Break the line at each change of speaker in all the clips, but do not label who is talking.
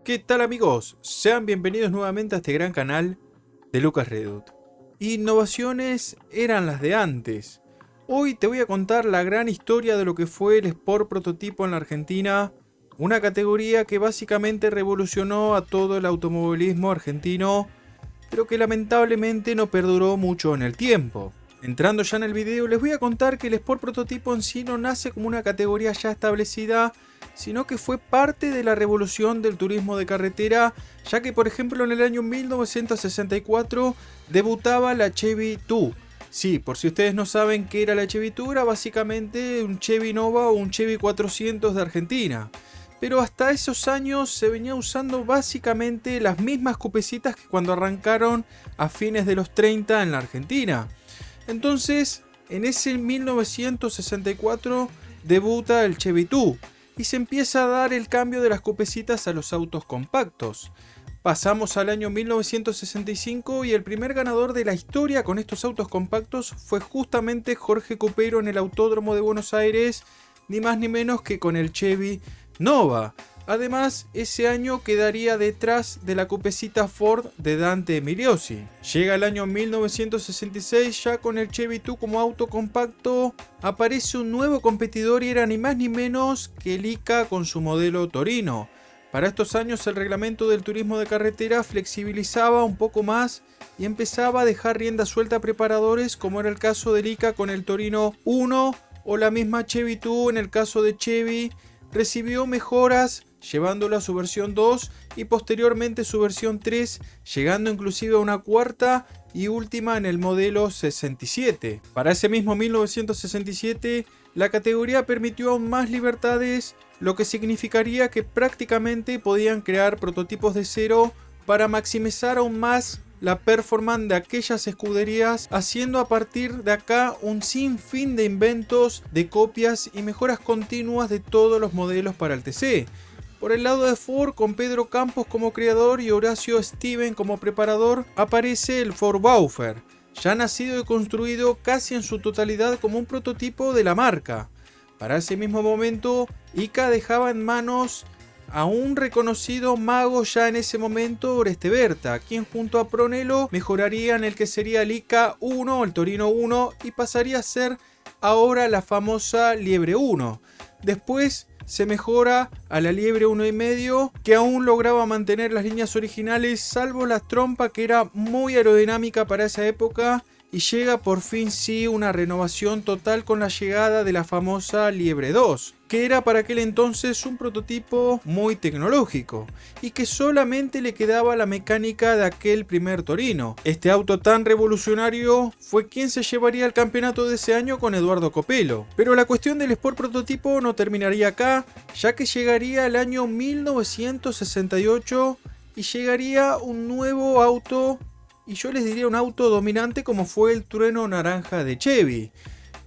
¿Qué tal amigos? Sean bienvenidos nuevamente a este gran canal de Lucas Redut. Innovaciones eran las de antes. Hoy te voy a contar la gran historia de lo que fue el Sport Prototipo en la Argentina, una categoría que básicamente revolucionó a todo el automovilismo argentino, pero que lamentablemente no perduró mucho en el tiempo. Entrando ya en el video, les voy a contar que el Sport Prototipo en sí no nace como una categoría ya establecida, sino que fue parte de la revolución del turismo de carretera, ya que por ejemplo en el año 1964 debutaba la Chevy 2. Sí, por si ustedes no saben qué era la Chevy 2, era básicamente un Chevy Nova o un Chevy 400 de Argentina. Pero hasta esos años se venía usando básicamente las mismas cupecitas que cuando arrancaron a fines de los 30 en la Argentina. Entonces, en ese 1964 debuta el Chevy 2 y se empieza a dar el cambio de las cupecitas a los autos compactos. Pasamos al año 1965 y el primer ganador de la historia con estos autos compactos fue justamente Jorge Cupero en el Autódromo de Buenos Aires, ni más ni menos que con el Chevy Nova. Además, ese año quedaría detrás de la cupecita Ford de Dante Emiliosi. Llega el año 1966, ya con el Chevy 2 como auto compacto, aparece un nuevo competidor y era ni más ni menos que el ICA con su modelo Torino. Para estos años el reglamento del turismo de carretera flexibilizaba un poco más y empezaba a dejar rienda suelta a preparadores, como era el caso del ICA con el Torino 1 o la misma Chevy 2 en el caso de Chevy. Recibió mejoras llevándolo a su versión 2 y posteriormente su versión 3, llegando inclusive a una cuarta y última en el modelo 67. Para ese mismo 1967, la categoría permitió aún más libertades, lo que significaría que prácticamente podían crear prototipos de cero para maximizar aún más la performance de aquellas escuderías, haciendo a partir de acá un sinfín de inventos, de copias y mejoras continuas de todos los modelos para el TC. Por el lado de Ford, con Pedro Campos como creador y Horacio Steven como preparador, aparece el Ford Baufer, ya nacido y construido casi en su totalidad como un prototipo de la marca. Para ese mismo momento, ICA dejaba en manos a un reconocido mago ya en ese momento, Oreste Berta, quien junto a Pronello mejoraría en el que sería el ICA 1, el Torino 1, y pasaría a ser ahora la famosa Liebre 1. Después se mejora a la Liebre 1,5, que aún lograba mantener las líneas originales, salvo la trompa que era muy aerodinámica para esa época, y llega por fin sí una renovación total con la llegada de la famosa Liebre 2, que era para aquel entonces un prototipo muy tecnológico y que solamente le quedaba la mecánica de aquel primer Torino. Este auto tan revolucionario fue quien se llevaría el campeonato de ese año con Eduardo Copello. Pero la cuestión del Sport Prototipo no terminaría acá, ya que llegaría el año 1968 y llegaría un nuevo auto, y yo les diría un auto dominante como fue el Trueno Naranja de Chevy.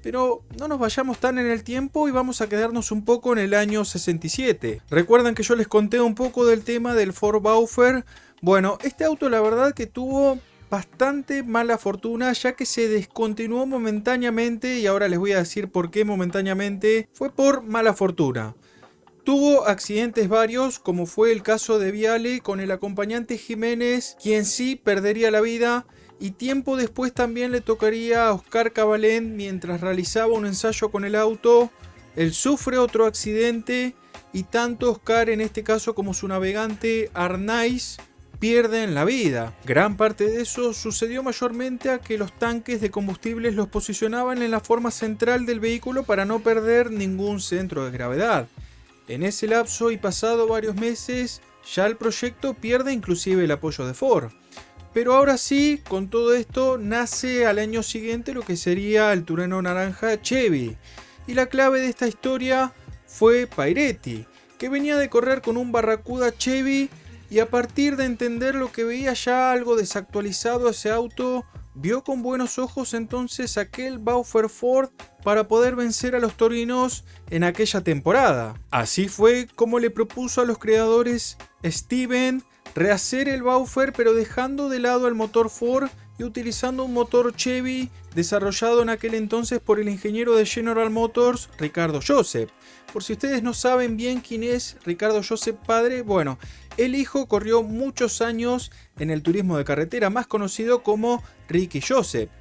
Pero no nos vayamos tan en el tiempo y vamos a quedarnos un poco en el año 67. Recuerdan que yo les conté un poco del tema del Ford Baufer. Bueno, este auto la verdad que tuvo bastante mala fortuna, ya que se descontinuó momentáneamente, y ahora les voy a decir por qué momentáneamente. Fue por mala fortuna. Tuvo accidentes varios, como fue el caso de Viale con el acompañante Jiménez, quien sí perdería la vida, y tiempo después también le tocaría a Oscar Cabalén mientras realizaba un ensayo con el auto. Él sufre otro accidente y tanto Oscar en este caso como su navegante Arnaiz pierden la vida. Gran parte de eso sucedió mayormente a que los tanques de combustibles los posicionaban en la forma central del vehículo para no perder ningún centro de gravedad. En ese lapso y pasado varios meses, ya el proyecto pierde inclusive el apoyo de Ford. Pero ahora sí, con todo esto, nace al año siguiente lo que sería el Trueno Naranja Chevy. Y la clave de esta historia fue Pairetti, que venía de correr con un Barracuda Chevy y a partir de entender lo que veía ya algo desactualizado ese auto, vio con buenos ojos entonces aquel Baufer Ford para poder vencer a los torinos en aquella temporada. Así fue como le propuso a los creadores Steven rehacer el Baufer, pero dejando de lado el motor Ford y utilizando un motor Chevy desarrollado en aquel entonces por el ingeniero de General Motors, Ricardo Joseph. Por si ustedes no saben bien quién es Ricardo Joseph padre, bueno, el hijo corrió muchos años en el turismo de carretera, más conocido como Ricky Joseph.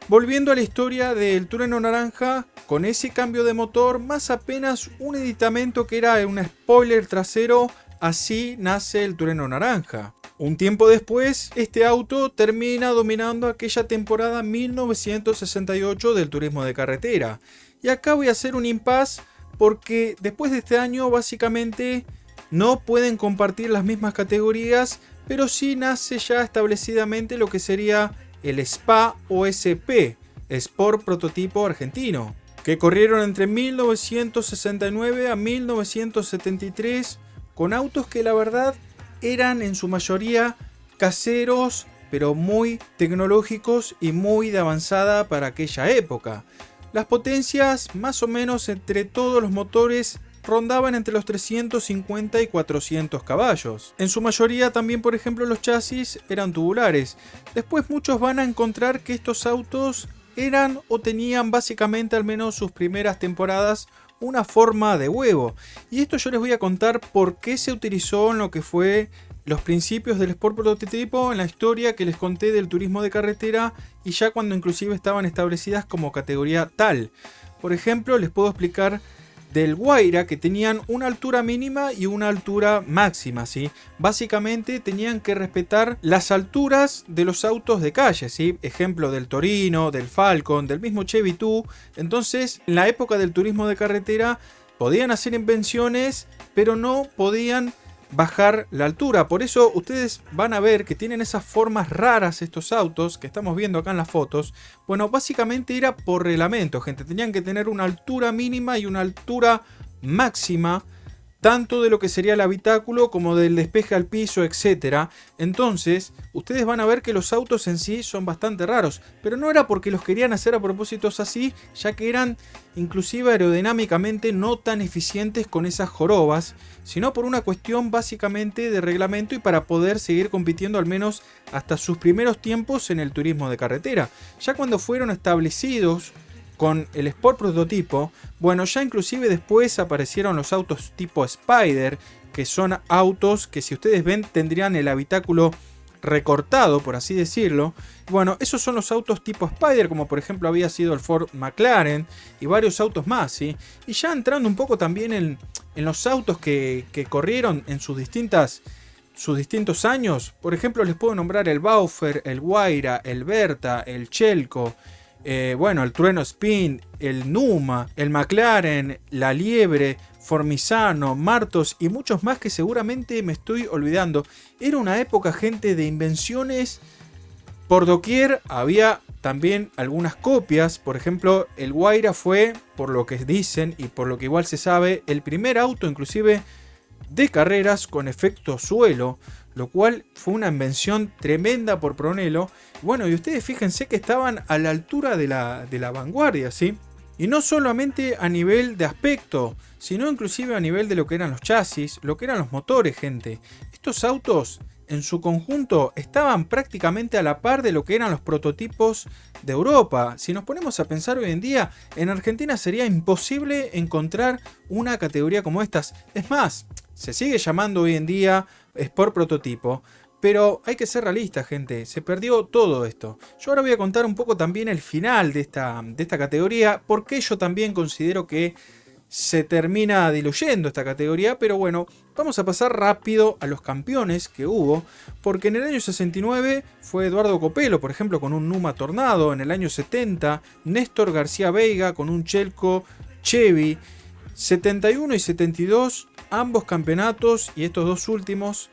Volviendo a la historia del Trueno Naranja, con ese cambio de motor, más apenas un aditamento que era un spoiler trasero, así nace el Trueno Naranja. Un tiempo después, este auto termina dominando aquella temporada 1968 del turismo de carretera. Y acá voy a hacer un impasse porque después de este año básicamente no pueden compartir las mismas categorías, pero sí nace ya establecidamente lo que sería el SPA o SP, Sport Prototipo Argentino, que corrieron entre 1969 a 1973 con autos que la verdad eran en su mayoría caseros, pero muy tecnológicos y muy de avanzada para aquella época. Las potencias, más o menos entre todos los motores, rondaban entre los 350 y 400 caballos. En su mayoría también, por ejemplo, los chasis eran tubulares. Después muchos van a encontrar que estos autos eran o tenían básicamente, al menos sus primeras temporadas, una forma de huevo. Y esto yo les voy a contar por qué se utilizó en lo que fue los principios del Sport Prototipo en la historia que les conté del turismo de carretera y ya cuando inclusive estaban establecidas como categoría tal. Por ejemplo, les puedo explicar del Guaira, que tenían una altura mínima y una altura máxima, ¿sí? Básicamente tenían que respetar las alturas de los autos de calle, ¿sí? Ejemplo del Torino, del Falcon, del mismo Chevy 2. Entonces, en la época del turismo de carretera podían hacer invenciones, pero no podían bajar la altura. Por eso ustedes van a ver que tienen esas formas raras estos autos que estamos viendo acá en las fotos. Bueno, básicamente era por reglamento, gente. Tenían que tener una altura mínima y una altura máxima, tanto de lo que sería el habitáculo como del despeje al piso, etc. Entonces, ustedes van a ver que los autos en sí son bastante raros, pero no era porque los querían hacer a propósitos así, ya que eran inclusive aerodinámicamente no tan eficientes con esas jorobas, sino por una cuestión básicamente de reglamento y para poder seguir compitiendo al menos hasta sus primeros tiempos en el turismo de carretera. Ya cuando fueron establecidos con el Sport Prototipo, bueno, ya inclusive después aparecieron los autos tipo Spider, que son autos que si ustedes ven tendrían el habitáculo recortado, por así decirlo. Bueno, esos son los autos tipo Spider, como por ejemplo había sido el Ford McLaren y varios autos más, ¿sí? Y ya entrando un poco también en los autos que corrieron en sus distintos años, por ejemplo les puedo nombrar el Baufer, el Guaira, el Berta, el Chelco, bueno, el Trueno Spin, el Numa, el McLaren, la Liebre, Formisano, Martos y muchos más que seguramente me estoy olvidando. Era una época, gente, de invenciones por doquier. Había también algunas copias. Por ejemplo, el Guaira fue, por lo que dicen y por lo que igual se sabe, el primer auto inclusive de carreras con efecto suelo, lo cual fue una invención tremenda por Brunello. Bueno, y ustedes fíjense que estaban a la altura de la vanguardia, ¿sí? Y no solamente a nivel de aspecto, sino inclusive a nivel de lo que eran los chasis, lo que eran los motores, gente. Estos autos, en su conjunto, estaban prácticamente a la par de lo que eran los prototipos de Europa. Si nos ponemos a pensar hoy en día, en Argentina sería imposible encontrar una categoría como estas. Es más, se sigue llamando hoy en día Sport Prototipo, pero hay que ser realista, gente, se perdió todo esto. Yo ahora voy a contar un poco también el final de esta categoría, porque yo también considero que se termina diluyendo esta categoría, pero bueno, vamos a pasar rápido a los campeones que hubo, porque en el año 69 fue Eduardo Copelo, por ejemplo, con un Numa Tornado. En el año 70, Néstor García Veiga con un Chelco Chevy. 71 y 72, ambos campeonatos, y estos dos últimos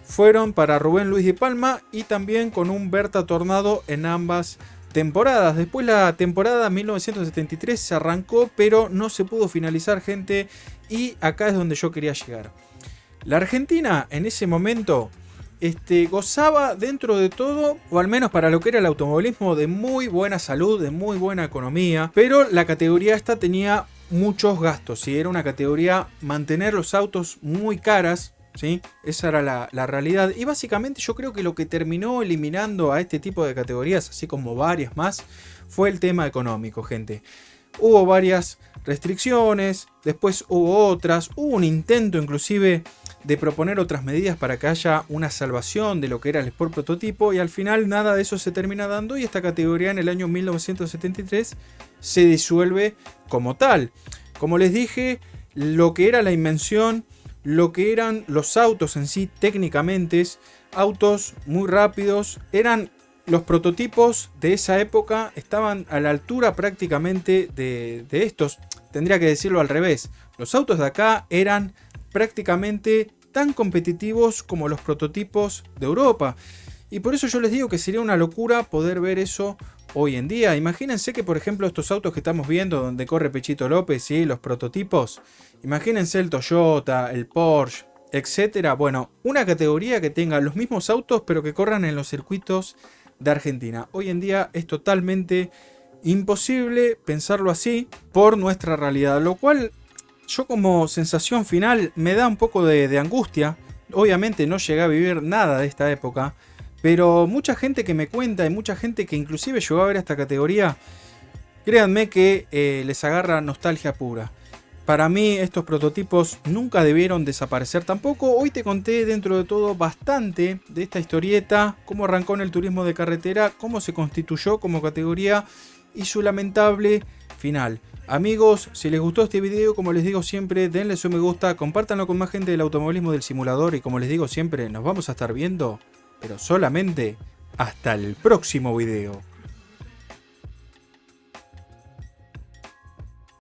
fueron para Rubén Luis de Palma, y también con un Berta Tornado en ambas temporadas. Después la temporada 1973 se arrancó, pero no se pudo finalizar, gente, y acá es donde yo quería llegar. La Argentina en ese momento gozaba dentro de todo, o al menos para lo que era el automovilismo, de muy buena salud, de muy buena economía, pero la categoría esta tenía muchos gastos, ¿sí? Era una categoría mantener los autos muy caras. ¿sí? Esa era la realidad. Y básicamente yo creo que lo que terminó eliminando a este tipo de categorías, así como varias más, fue el tema económico, gente. Hubo varias restricciones, después hubo otras, hubo un intento inclusive de proponer otras medidas para que haya una salvación de lo que era el Sport prototipo, y al final nada de eso se termina dando y esta categoría en el año 1973 se disuelve como tal. Como les dije, lo que era la invención, lo que eran los autos en sí técnicamente, autos muy rápidos, eran los prototipos de esa época, estaban a la altura prácticamente de estos. Tendría que decirlo al revés. Los autos de acá eran prácticamente tan competitivos como los prototipos de Europa. Y por eso yo les digo que sería una locura poder ver eso hoy en día. Imagínense que, por ejemplo, estos autos que estamos viendo donde corre Pechito López, ¿sí? Los prototipos. Imagínense el Toyota, el Porsche, etcétera. Bueno, una categoría que tenga los mismos autos pero que corran en los circuitos de Argentina. Hoy en día es totalmente imposible pensarlo así por nuestra realidad, lo cual yo como sensación final me da un poco de angustia. Obviamente no llegué a vivir nada de esta época, pero mucha gente que me cuenta y mucha gente que inclusive llegó a ver esta categoría, créanme que les agarra nostalgia pura. Para mí estos prototipos nunca debieron desaparecer tampoco. Hoy te conté dentro de todo bastante de esta historieta, cómo arrancó en el turismo de carretera, cómo se constituyó como categoría y su lamentable final. Amigos, si les gustó este video, como les digo siempre, denle su me gusta, compártanlo con más gente del automovilismo del simulador y como les digo siempre, nos vamos a estar viendo, pero solamente hasta el próximo video.